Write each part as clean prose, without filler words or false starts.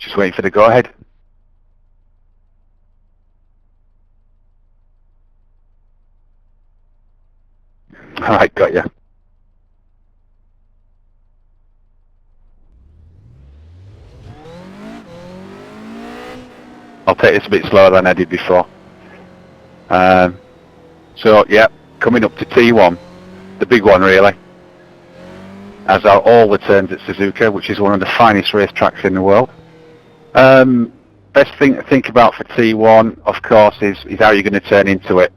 Just waiting for the go-ahead. All right, got you. I'll take this a bit slower than I did before. So, yeah, coming up to T1, the big one really, as are all the turns at Suzuka, which is one of the finest racetracks in the world. Best thing to think about for T1, of course, is how you're going to turn into it,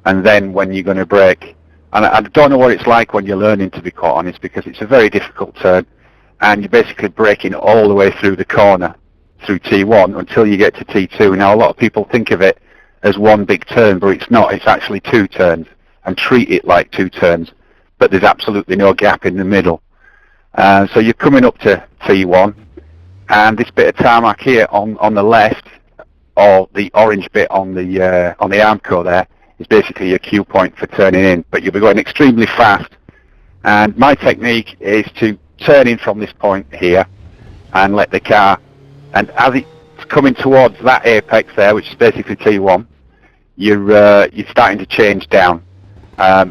and then when you're going to brake. And I don't know what it's like when you're learning, to be quite honest, because it's a very difficult turn, and you're basically braking all the way through the corner, through T1, until you get to T2. Now, a lot of people think of it as one big turn, but it's not. It's actually two turns, and treat it like two turns, but there's absolutely no gap in the middle. So you're coming up to T1, and this bit of tarmac here on the left, or the orange bit on the Armco there, is basically your cue point for turning in, but you'll be going extremely fast. And my technique is to turn in from this point here and let the car, and as it's coming towards that apex there, which is basically T1, you're starting to change down.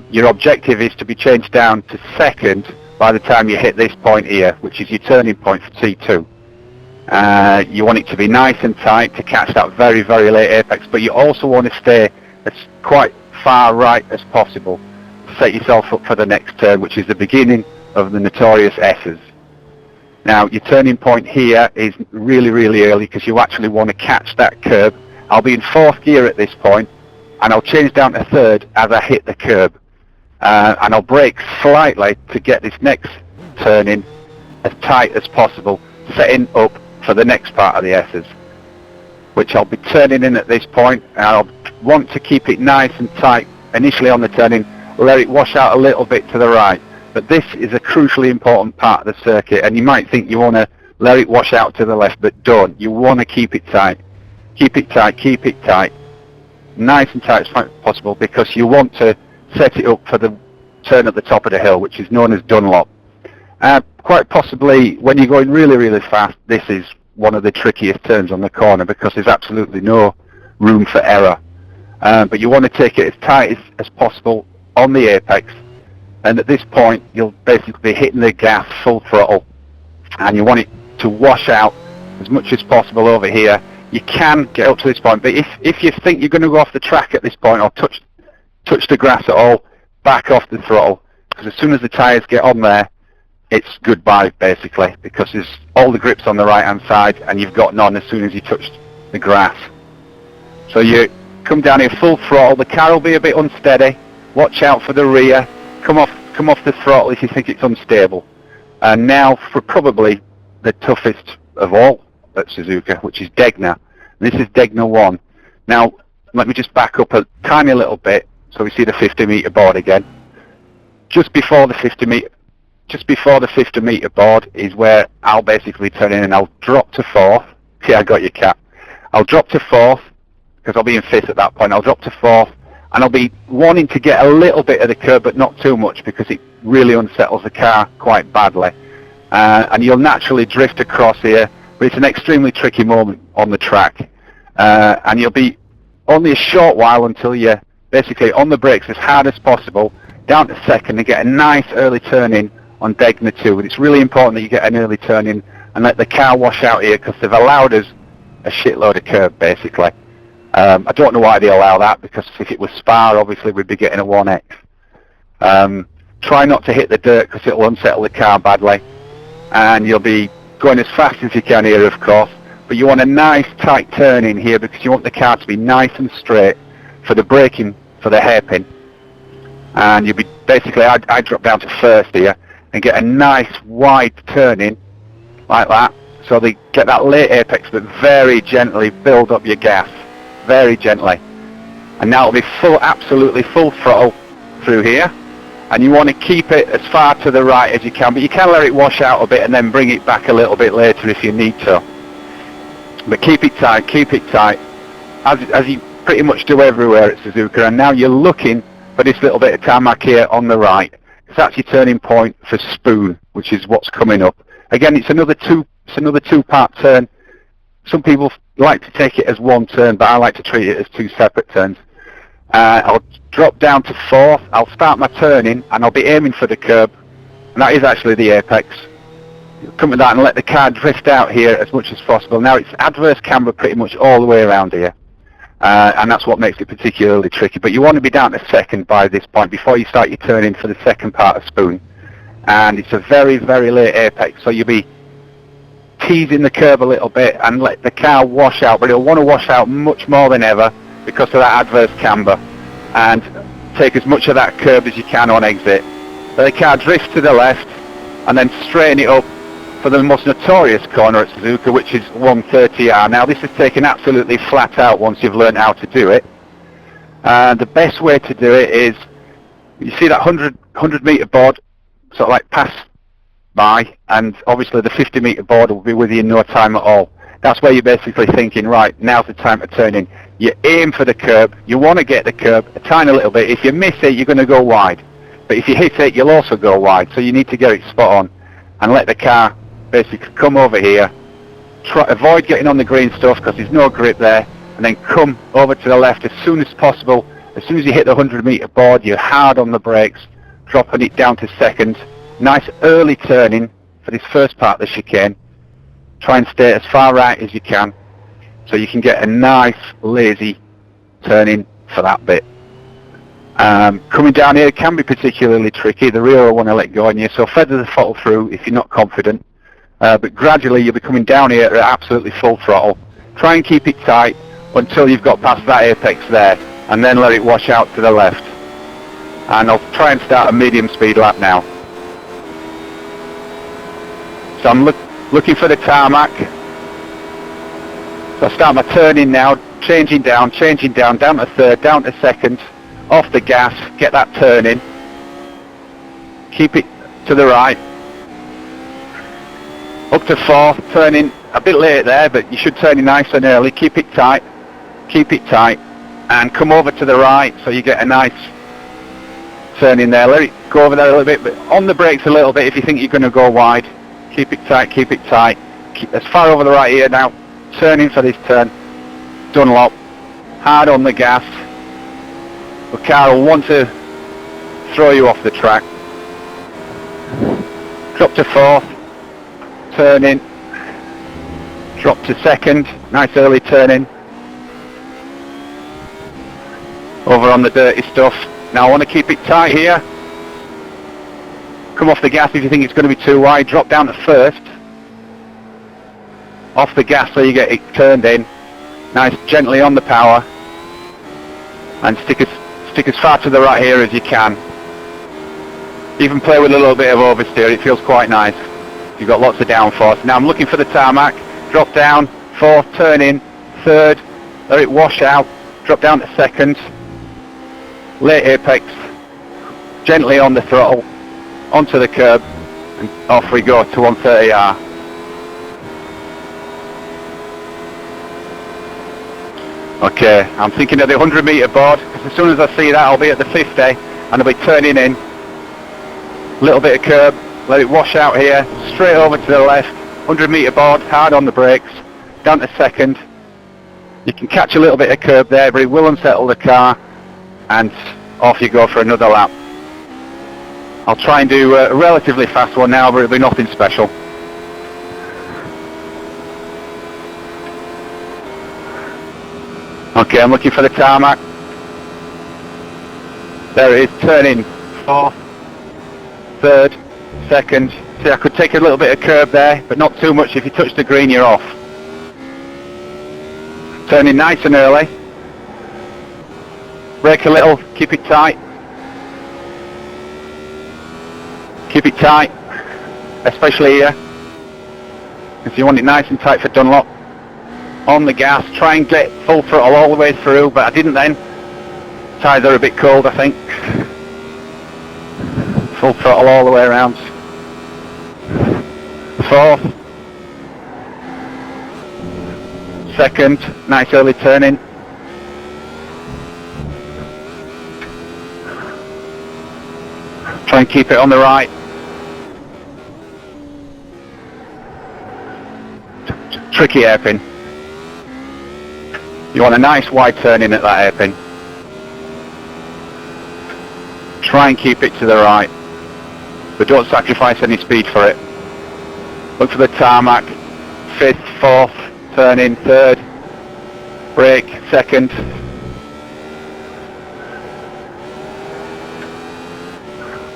Your objective is to be changed down to second by the time you hit this point here, which is your turning point for T2. You want it to be nice and tight to catch that very, very late apex, but you also want to stay as quite far right as possible to set yourself up for the next turn, which is the beginning of the notorious S's. Now, your turning point here is really, really early because you actually want to catch that curb. I'll be in fourth gear at this point, and I'll change down to third as I hit the curb. And I'll brake slightly to get this next turn in as tight as possible, setting up for the next part of the S's, which I'll be turning in at this point, and I'll want to keep it nice and tight initially on the turning, let it wash out a little bit to the right. But this is a crucially important part of the circuit, and you might think you want to let it wash out to the left, but don't. You want to keep it tight. Keep it tight, keep it tight, nice and tight as possible, because you want to set it up for the turn at the top of the hill, which is known as Dunlop. Quite possibly, when you're going really, really fast, this is one of the trickiest turns on the corner because there's absolutely no room for error. But you want to take it as tight as possible on the apex, and at this point you'll basically be hitting the gas full throttle, and you want it to wash out as much as possible over here. You can get up to this point, but if you think you're going to go off the track at this point or touch the grass at all, back off the throttle, because as soon as the tyres get on there, it's goodbye basically, because there's all the grips on the right hand side and you've got none as soon as you touch the grass. So you come down here full throttle, the car will be a bit unsteady, watch out for the rear, come off the throttle if you think it's unstable. And now for probably the toughest of all at Suzuka, which is Degner. This is Degner 1. Now let me just back up a tiny little bit so we see the 50 metre board again. Just before the 50 metre board is where I'll basically turn in, and I'll drop to fourth. Yeah, I got your cap. I'll drop to fourth because I'll be in fifth at that point. I'll drop to fourth, and I'll be wanting to get a little bit of the curb, but not too much because it really unsettles the car quite badly. And you'll naturally drift across here, but it's an extremely tricky moment on the track. And you'll be only a short while until you're basically on the brakes as hard as possible, down to second, and get a nice early turn in on Degner 2. And it's really important that you get an early turn in and let the car wash out here, because they've allowed us a shitload of curb basically. I don't know why they allow that, because if it was Spa, obviously we'd be getting a 1X. Try not to hit the dirt because it'll unsettle the car badly, and you'll be going as fast as you can here, of course, but you want a nice tight turn in here because you want the car to be nice and straight for the braking for the hairpin. And you'll be basically, I drop down to first here and get a nice wide turn in like that, so they get that late apex, but very gently build up your gas, very gently. And now it'll be absolutely full throttle through here, and you want to keep it as far to the right as you can, but you can let it wash out a bit and then bring it back a little bit later if you need to. But keep it tight, as you pretty much do everywhere at Suzuka. And now you're looking for this little bit of tarmac here on the right, because that's your turning point for Spoon, which is what's coming up. Again, it's another two-part turn. some people like to take it as one turn, but I like to treat it as two separate turns. I'll drop down to fourth, I'll start my turning, and I'll be aiming for the curb, and that is actually the apex. Come to that and let the car drift out here as much as possible. Now it's adverse camber pretty much all the way around here, and that's what makes it particularly tricky, but you want to be down to second by this point before you start your turning for the second part of spoon. And it's a very, very late apex, so you'll be teasing the curb a little bit and let the car wash out, but it'll want to wash out much more than ever because of that adverse camber, and take as much of that curb as you can on exit. Let the car drift to the left and then straighten it up for the most notorious corner at Suzuka, which is 130R. Now this is taken absolutely flat out once you've learned how to do it. The best way to do it is, you see that 100 metre board sort of like pass by, and obviously the 50 metre board will be with you in no time at all. That's where you're basically thinking, right, now's the time to turn in. You aim for the curb, you want to get the curb a tiny little bit. If you miss it, you're going to go wide. But if you hit it, you'll also go wide. So you need to get it spot on and let the car basically come over here. Avoid getting on the green stuff because there's no grip there, and then come over to the left as soon as possible. As soon as you hit the 100 metre board, you're hard on the brakes, dropping it down to second. Nice early turning for this first part of the chicane. Try and stay as far right as you can so you can get a nice lazy turning for that bit. Coming down here can be particularly tricky. The rear will want to let go on you, so feather the throttle through if you're not confident. But gradually you'll be coming down here at absolutely full throttle. Try and keep it tight until you've got past that apex there, and then let it wash out to the left. And I'll try and start a medium speed lap now. So I'm looking for the tarmac. So I start my turning now, changing down to third, down to second, off the gas, get that turn in. Keep it to the right. Up to fourth, turning a bit late there, but you should turn in nice and early. Keep it tight, and come over to the right so you get a nice turn in there. Let it go over there a little bit, but on the brakes a little bit if you think you're going to go wide. Keep it tight. Keep as far over the right here now. Turning for this turn. Dunlop. Hard on the gas. The car will want to throw you off the track. Drop to fourth. Turn in. Drop to second. Nice early turn in. Over on the dirty stuff. Now I want to keep it tight here. Come off the gas if you think it's going to be too wide. Drop down to first. Off the gas so you get it turned in. Nice, gently on the power. And stick as far to the right here as you can. Even play with a little bit of oversteer. It feels quite nice. You've got lots of downforce. Now I'm looking for the tarmac. Drop down. Fourth, turn in. Third. Let it wash out. Drop down to second. Late apex. Gently on the throttle. Onto the curb, and off we go to 130R. Okay, I'm thinking of the 100 metre board, because as soon as I see that I'll be at the 50 and I'll be turning in. Little bit of curb, let it wash out here, straight over to the left, 100 metre board, hard on the brakes, down to second. You can catch a little bit of curb there, but it will unsettle the car, and off you go for another lap. I'll try and do a relatively fast one now, but it'll be nothing special. Okay, I'm looking for the tarmac. There it is, turning fourth, third, second. See, I could take a little bit of curb there, but not too much. If you touch the green, you're off. Turning nice and early. Brake a little, keep it tight. Keep it tight, especially here, if you want it nice and tight for Dunlop. On the gas, try and get full throttle all the way through, but I didn't then. Tyres are a bit cold, I think. Full throttle all the way around. Fourth. Second, nice early turning. Try and keep it on the right. Tricky hairpin. You want a nice wide turn in at that hairpin. Try and keep it to the right, but don't sacrifice any speed for it. Look for the tarmac. 5th, 4th, turn in 3rd, brake 2nd.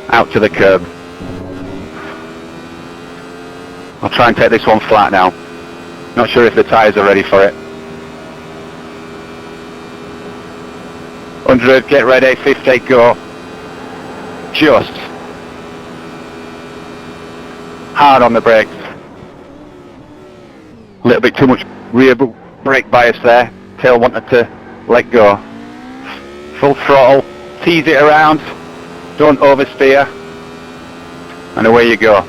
Out to the curb. I'll try and take this one flat now. Not sure if the tyres are ready for it. 100, get ready, 50, go. Just. Hard on the brakes. A little bit too much rear brake bias there. Tail wanted to let go. Full throttle, tease it around, don't oversteer, and away you go.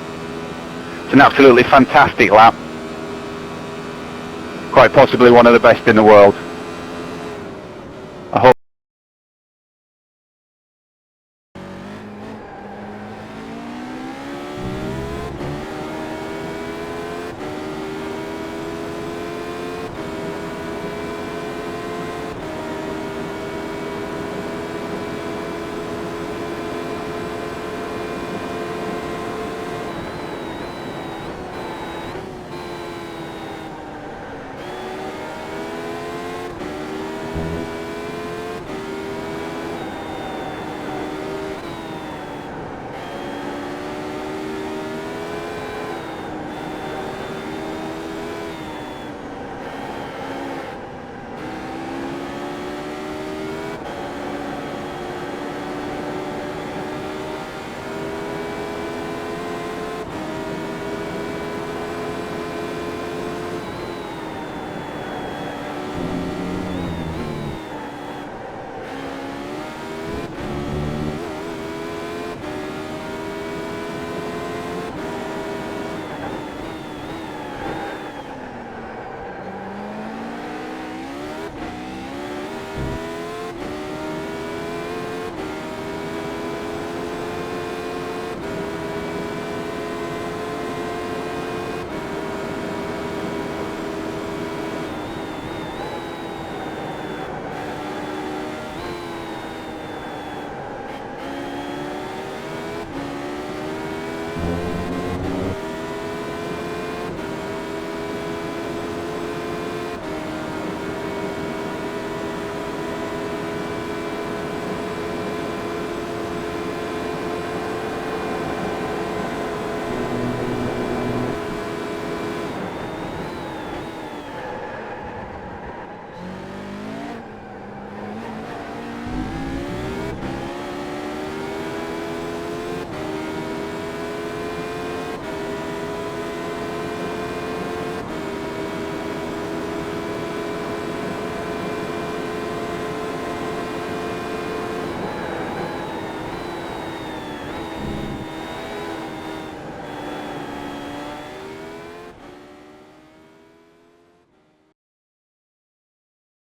It's an absolutely fantastic lap. Quite possibly one of the best in the world.